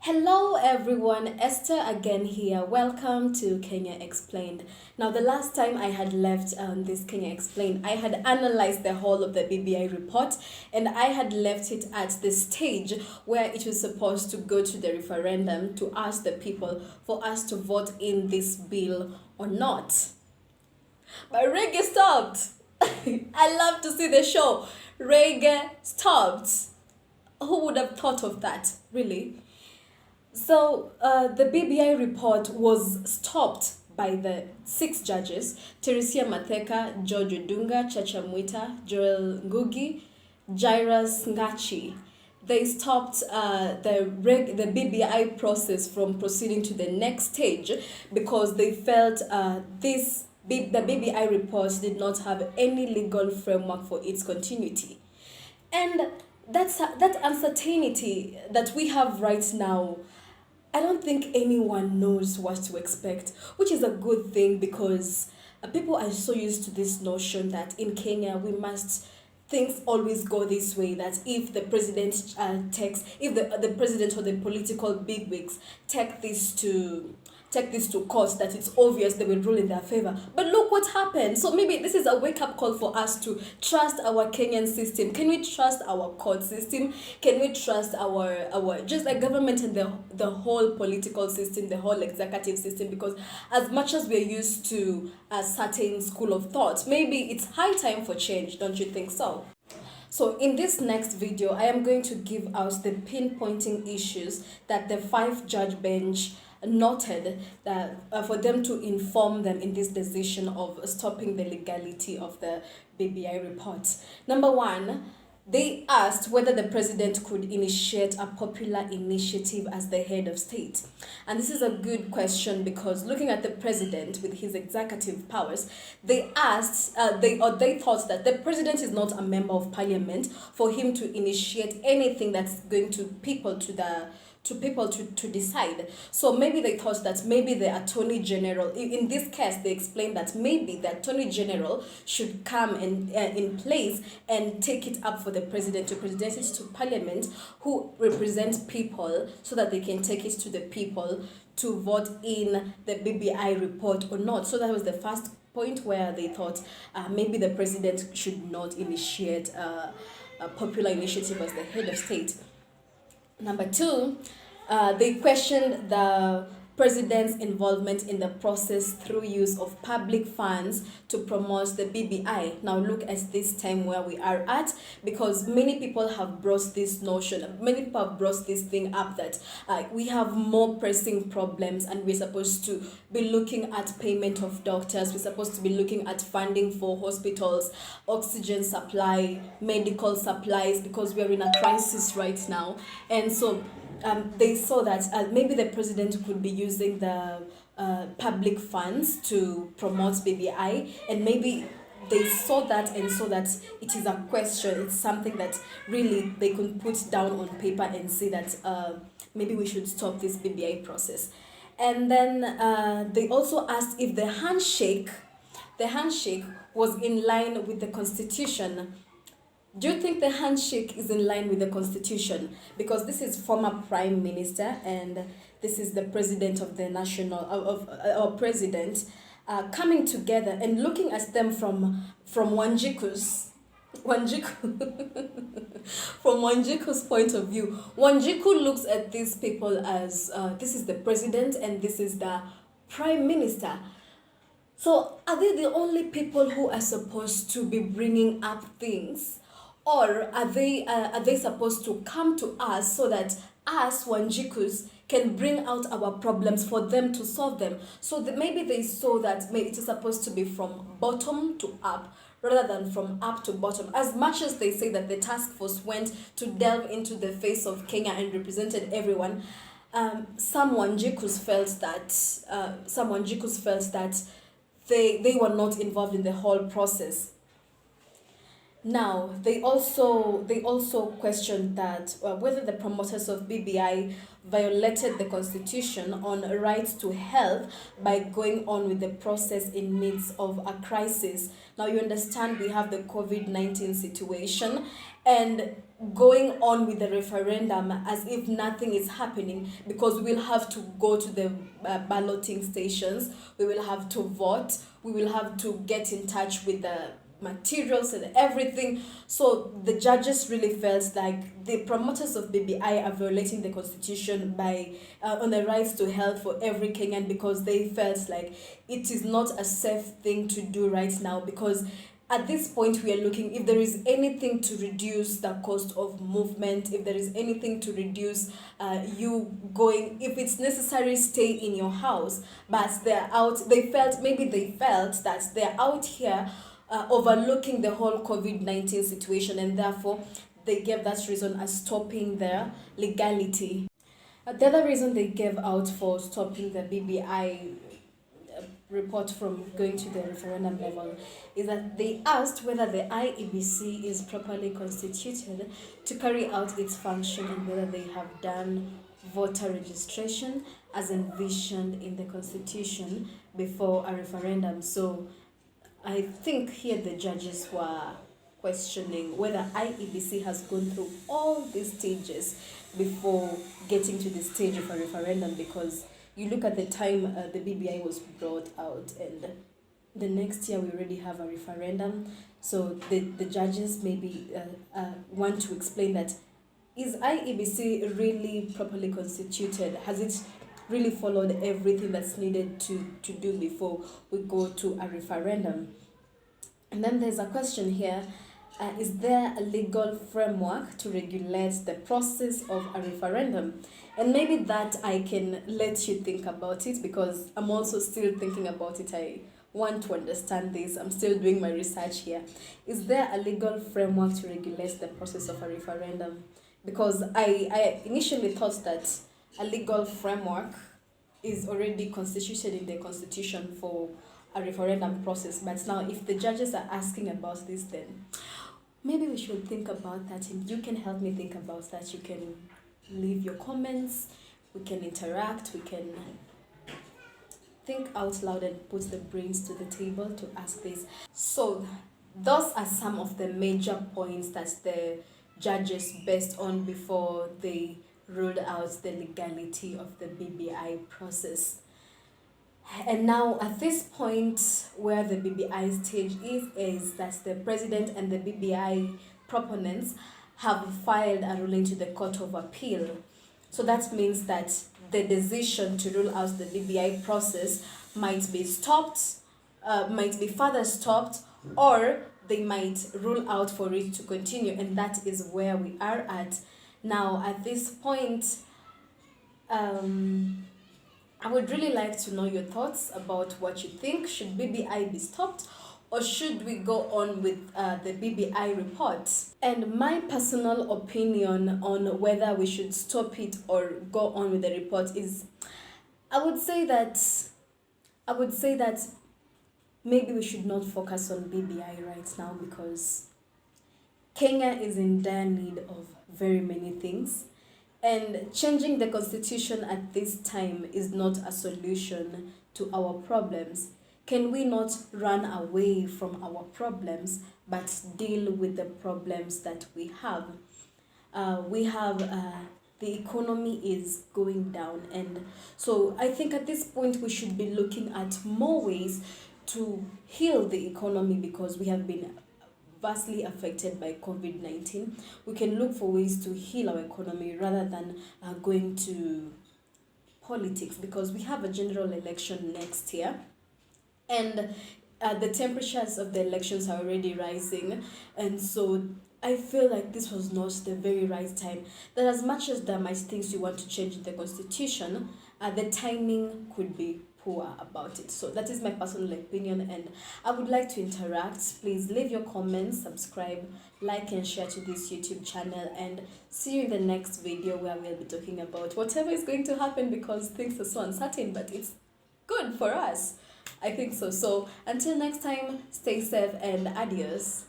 Hello everyone, Esther again here. Welcome to Kenya Explained. Now, the last time I had left this Kenya Explained, I had analyzed the whole of the BBI report and I had left it at the stage where it was supposed to go to the referendum to ask the people for us to vote in this bill or not. But reggae stopped. I love to see the show. Reggae stopped. Who would have thought of that, really? So the BBI report was stopped by the six judges: Teresia Matheka, George Odunga, Chacha Mwita, Joel Ngugi, Jairus Ngachi. They stopped the BBI process from proceeding to the next stage because they felt the BBI report did not have any legal framework for its continuity. And that uncertainty that we have right now, I don't think anyone knows what to expect, which is a good thing because people are so used to this notion that in Kenya things always go this way, that if the president if the president or the political bigwigs take this to court, that it's obvious they will rule in their favor. But look what happened. So maybe this is a wake-up call for us to trust our Kenyan system. Can we trust our court system? Can we trust our just like government and the whole political system, the whole executive system? Because as much as we're used to a certain school of thought, maybe it's high time for change, don't you think so? So in this next video, I am going to give out the pinpointing issues that the five-judge bench noted that for them to inform them in this decision of stopping the legality of the BBI report. Number one, they asked whether the president could initiate a popular initiative as the head of state. And this is a good question because looking at the president with his executive powers, they thought that the president is not a member of parliament for him to initiate anything that's going to people to decide. So maybe they thought that maybe the attorney general, in this case they explained that maybe the attorney general should come in place and take it up for the president to present it to parliament, who represent people, so that they can take it to the people to vote in the BBI report or not. So that was the first point where they thought maybe the president should not initiate a popular initiative as the head of state. Number two, they questioned the president's involvement in the process through use of public funds to promote the BBI. Now look at this time where we are at, because many people have brought this thing up that we have more pressing problems and we're supposed to be looking at payment of doctors, we're supposed to be looking at funding for hospitals, oxygen supply, medical supplies, because we're in a crisis right now. And so they saw that maybe the president could be using the public funds to promote BBI, and maybe they saw that and saw that it is a question, it's something that really they could put down on paper and say that maybe we should stop this BBI process. And then they also asked if the handshake was in line with the constitution. Do you think the handshake is in line with the constitution? Because this is former prime minister and this is the president of the our president coming together and looking at them from Wanjiku's from Wanjiku's point of view. Wanjiku looks at these people as this is the president and this is the prime minister. So are they the only people who are supposed to be bringing up things? Or are they supposed to come to us so that us, Wanjikus, can bring out our problems for them to solve them? So that maybe they saw that maybe it is supposed to be from bottom to up rather than from up to bottom. As much as they say that the task force went to delve into the face of Kenya and represented everyone, some Wanjikus felt that they were not involved in the whole process. Now, they also questioned that whether the promoters of BBI violated the constitution on rights to health by going on with the process in midst of a crisis. Now, you understand we have the COVID-19 situation, and going on with the referendum as if nothing is happening, because we will have to go to the balloting stations, we will have to vote, we will have to get in touch with the materials and everything. So the judges really felt like the promoters of BBI are violating the constitution by on the rights to health for every Kenyan, because they felt like it is not a safe thing to do right now, because at this point we are looking if there is anything to reduce the cost of movement, if there is anything to reduce you going, if it's necessary, stay in your house. But they're out, they felt that they're out here overlooking the whole COVID-19 situation, and therefore they gave that reason as stopping their legality. The other reason they gave out for stopping the BBI report from going to the referendum level is that they asked whether the IEBC is properly constituted to carry out its function, and whether they have done voter registration as envisioned in the constitution before a referendum. So I think here the judges were questioning whether IEBC has gone through all these stages before getting to the stage of a referendum, because you look at the time the BBI was brought out, and the next year we already have a referendum. So the judges maybe want to explain that, is IEBC really properly constituted? Has it really followed everything that's needed to do before we go to a referendum? And then there's a question here, is there a legal framework to regulate the process of a referendum? And maybe that I can let you think about it, because I'm also still thinking about it. I want to understand this. I'm still doing my research here. Is there a legal framework to regulate the process of a referendum? Because I initially thought that a legal framework is already constituted in the constitution for a referendum process. But now if the judges are asking about this, then maybe we should think about that. And you can help me think about that. You can leave your comments, we can interact, we can think out loud and put the brains to the table to ask this. So those are some of the major points that the judges based on before they ruled out the legality of the BBI process. And now at this point where the BBI stage is that the president and the BBI proponents have filed a ruling to the Court of Appeal. So that means that the decision to rule out the BBI process might be stopped, might be further stopped, or they might rule out for it to continue. And that is where we are at. Now, at this point, I would really like to know your thoughts about what you think. Should BBI be stopped, or should we go on with the BBI report? And my personal opinion on whether we should stop it or go on with the report is, I would say that maybe we should not focus on BBI right now, because Kenya is in dire need of very many things. And changing the constitution at this time is not a solution to our problems. Can we not run away from our problems, but deal with the problems that we have? The economy is going down, and so I think at this point we should be looking at more ways to heal the economy, because we have been vastly affected by COVID-19. We can look for ways to heal our economy rather than going to politics, because we have a general election next year, and the temperatures of the elections are already rising. And so I feel like this was not the very right time. That as much as there might things you want to change in the constitution, the timing could be poor about it. So that is my personal opinion, and I would like to interact. Please leave your comments, subscribe, like and share to this YouTube channel, and see you in the next video where we'll be talking about whatever is going to happen, because things are so uncertain, but it's good for us. I think so. So until next time, stay safe and adios.